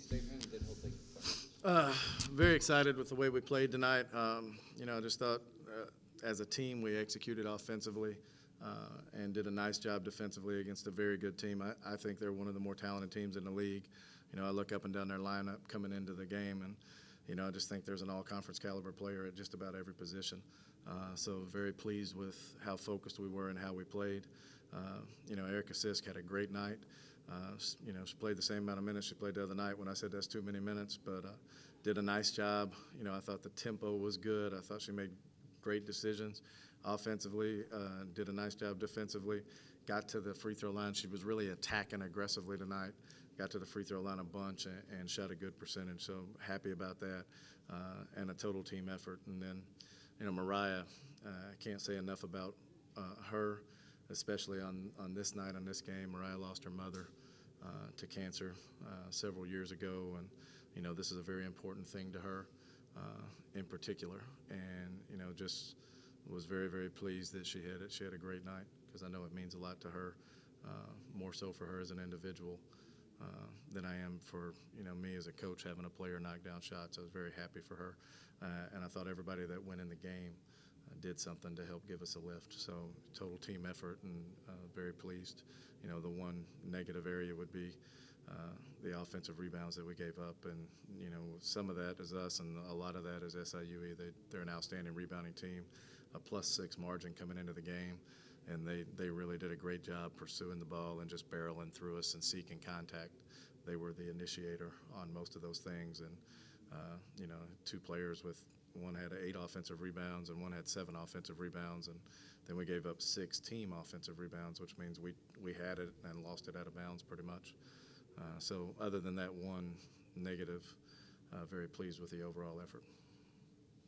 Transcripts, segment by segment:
statement and then he'll take questions. Very excited with the way we played tonight. I just thought as a team we executed offensively and did a nice job defensively against a very good team. I think they're one of the more talented teams in the league. I look up and down their lineup coming into the game, and I just think there's an all-conference caliber player at just about every position. So very pleased with how focused we were and how we played. Erica Sisk had a great night. She played the same amount of minutes she played the other night when I said that's too many minutes, but did a nice job. I thought the tempo was good. I thought she made great decisions offensively, did a nice job defensively, got to the free throw line. She was really attacking aggressively tonight, got to the free throw line a bunch and shot a good percentage, so happy about that, and a total team effort. And then, Mariah, I can't say enough about her, especially on this night, on this game. Mariah lost her mother to cancer several years ago, and this is a very important thing to her in particular, and just was very, very pleased that she had a great night, because I know it means a lot to her, more so for her as an individual than I am for me as a coach having a player knock down shots. I was very happy for her, and I thought everybody that went in the game did something to help give us a lift. So total team effort, and very pleased. The one negative area would be the offensive rebounds that we gave up, and some of that is us, and a lot of that is SIUE. They're an outstanding rebounding team, a +6 margin coming into the game, and they really did a great job pursuing the ball and just barreling through us and seeking contact. They were the initiator on most of those things, and two players with one had 8 offensive rebounds and one had 7 offensive rebounds, and then we gave up 6 team offensive rebounds, which means we had it and lost it out of bounds pretty much. So other than that one negative, very pleased with the overall effort.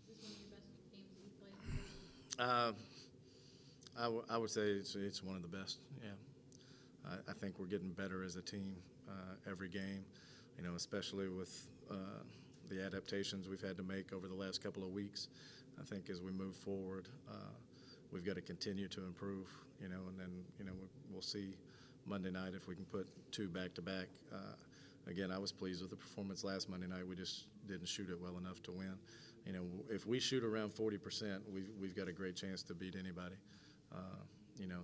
Is this one of your best games that you've played? I would say it's one of the best, yeah. I think we're getting better as a team every game, especially with the adaptations we've had to make over the last couple of weeks. I think as we move forward, we've got to continue to improve, and then, we'll see Monday night if we can put 2 back-to-back. Again, I was pleased with the performance last Monday night. We just didn't shoot it well enough to win. If we shoot around 40%, we've got a great chance to beat anybody.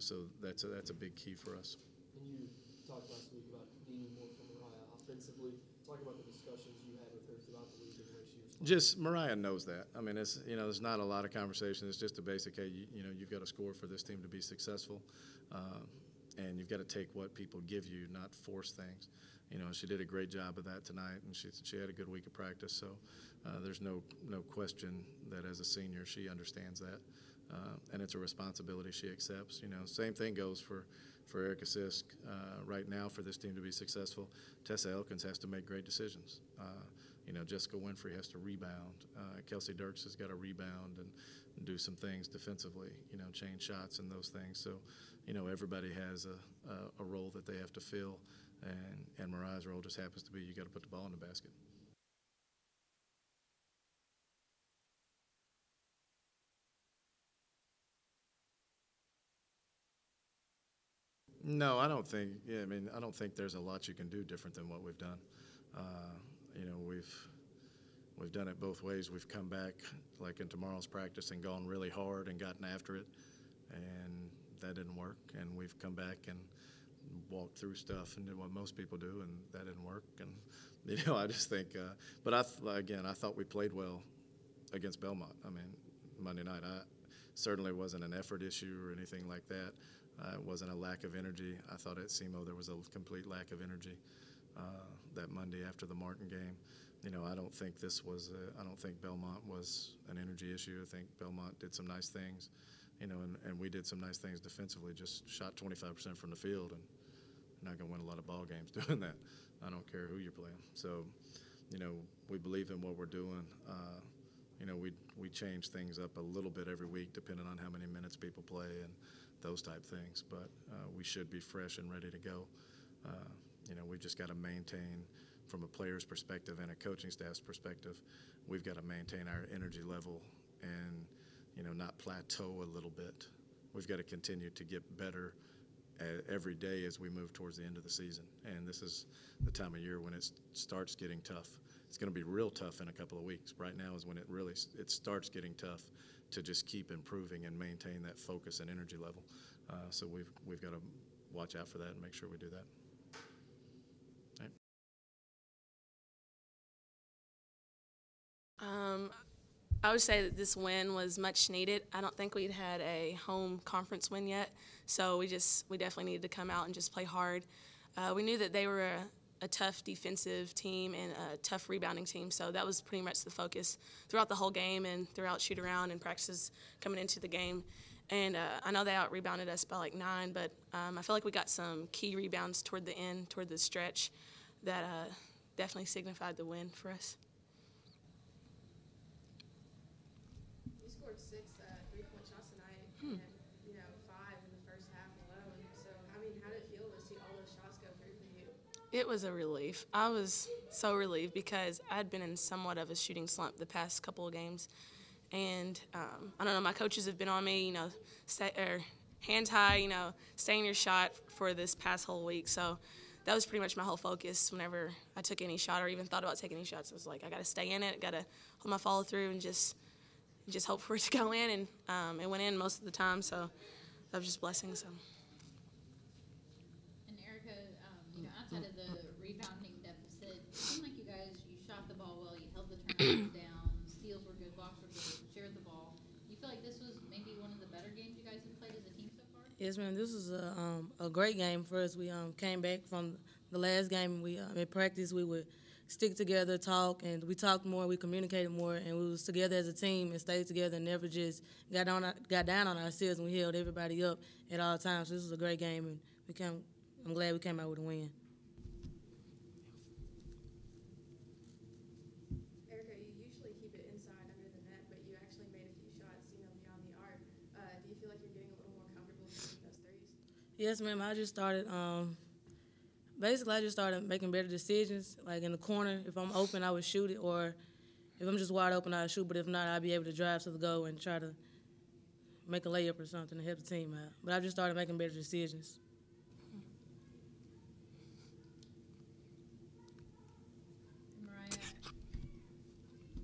So that's a big key for us. And you talked last week about needing more from Mariah offensively. Talk about the discussions you had with her throughout the week and the way she was playing. Just Mariah knows that. I mean, it's there's not a lot of conversation. It's just a basic, hey, you've got to score for this team to be successful, and you've got to take what people give you, not force things. She did a great job of that tonight, and she had a good week of practice. So there's no question that as a senior she understands that, and it's a responsibility she accepts. Same thing goes for Erica Sisk. Right now, for this team to be successful, Tessa Elkins has to make great decisions. Jessica Winfrey has to rebound. Kelsey Dirks has got to rebound and do some things defensively, change shots and those things. So, everybody has a role that they have to fill, and Mariah's role just happens to be you got to put the ball in the basket. No, I don't think. Yeah, I don't think there's a lot you can do different than what we've done. We've done it both ways. We've come back like in tomorrow's practice and gone really hard and gotten after it, and that didn't work. And we've come back and walked through stuff and did what most people do, and that didn't work. And I just think. But I thought we played well against Belmont. Monday night, certainly wasn't an effort issue or anything like that. It wasn't a lack of energy. I thought at SEMO there was a complete lack of energy that Monday after the Martin game. I don't think I don't think Belmont was an energy issue. I think Belmont did some nice things, and we did some nice things defensively. Just shot 25% from the field, and you're not going to win a lot of ball games doing that. I don't care who you're playing. So, we believe in what we're doing. We change things up a little bit every week depending on how many minutes people play and those type things. But we should be fresh and ready to go. We've just got to maintain, from a player's perspective and a coaching staff's perspective, we've got to maintain our energy level and, not plateau a little bit. We've got to continue to get better every day as we move towards the end of the season. And this is the time of year when it starts getting tough. It's going to be real tough in a couple of weeks. Right now is when it starts getting tough to just keep improving and maintain that focus and energy level. So we've got to watch out for that and make sure we do that. I would say that this win was much needed. I don't think we'd had a home conference win yet, so we definitely needed to come out and just play hard. We knew that they were a tough defensive team and a tough rebounding team, so that was pretty much the focus throughout the whole game and throughout shoot around and practices coming into the game. And I know they out-rebounded us by like 9, but I feel like we got some key rebounds toward the end, toward the stretch, that definitely signified the win for us. You scored 6 3-point shots tonight, and 5 in the first half alone. So, I mean, how did it feel to see all those shots go through for you? It was a relief. I was so relieved because I'd been in somewhat of a shooting slump the past couple of games. And I don't know, my coaches have been on me, hands high, stay in your shot for this past whole week. So that was pretty much my whole focus whenever I took any shot or even thought about taking any shots. I was like, I got to stay in it, got to hold my follow through and just hope for it to go in. And it went in most of the time, so that was just a blessing. So. And Erica, outside of the rebounding deficit, it seemed like you shot the ball well, you held the turnovers down. Steals were good, blocks were good, shared the ball. Do you feel like this was maybe one of the better games you guys have played as a team so far? Yes, ma'am. This was a great game for us. We came back from the last game. We in practice we would stick together, talk, and we talked more. We communicated more, and we was together as a team and stayed together and never just got down on ourselves. And we held everybody up at all times. So this was a great game, and I'm glad we came out with a win. Yes, ma'am. I just started, basically I just started making better decisions. Like in the corner, if I'm open, I would shoot it, or if I'm just wide open, I would shoot. But if not, I'd be able to drive to the goal and try to make a layup or something to help the team out. But I just started making better decisions. Mariah,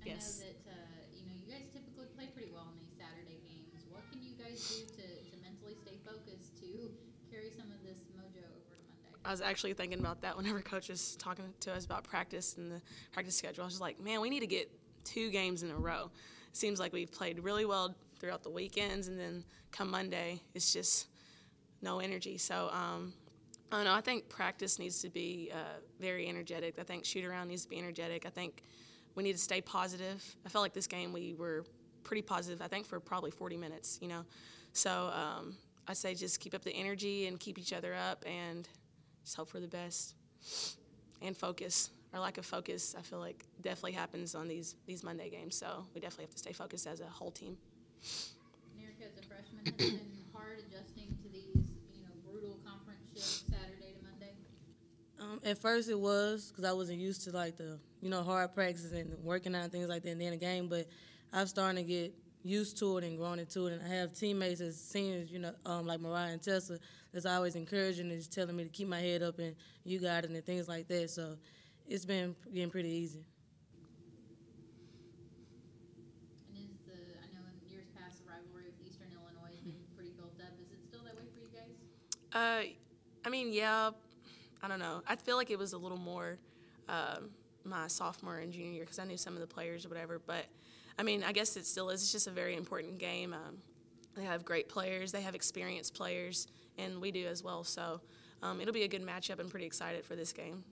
Yes. I know that you guys typically play pretty well in these Saturday games. What can you guys do to mentally stay focused to carry some of this mojo over to Monday? I was actually thinking about that whenever Coach was talking to us about practice and the practice schedule. I was just like, man, we need to get 2 games in a row. It seems like we've played really well throughout the weekends, and then come Monday, it's just no energy. So I don't know. I think practice needs to be very energetic. I think shoot-around needs to be energetic. I think we need to stay positive. I felt like this game we were pretty positive, I think, for probably 40 minutes, So I say just keep up the energy and keep each other up and just hope for the best. And focus. Our lack of focus, I feel like, definitely happens on these Monday games. So we definitely have to stay focused as a whole team. Erica, as a freshman, has it been hard adjusting to these, brutal conference shifts Saturday to Monday? At first it was because I wasn't used to like the, hard practices and working out and things like that in the end of the game. But I'm starting to get used to it and growing into it. And I have teammates as seniors, like Mariah and Tessa, that's always encouraging and just telling me to keep my head up and you got it and things like that. So it's been getting pretty easy. And I know in years past, the rivalry with Eastern Illinois has been pretty built up. Is it still that way for you guys? Yeah, I don't know. I feel like it was a little more my sophomore and junior year because I knew some of the players or whatever. But, I guess it still is. It's just a very important game. They have great players. They have experienced players, and we do as well. So it'll be a good matchup. I'm pretty excited for this game.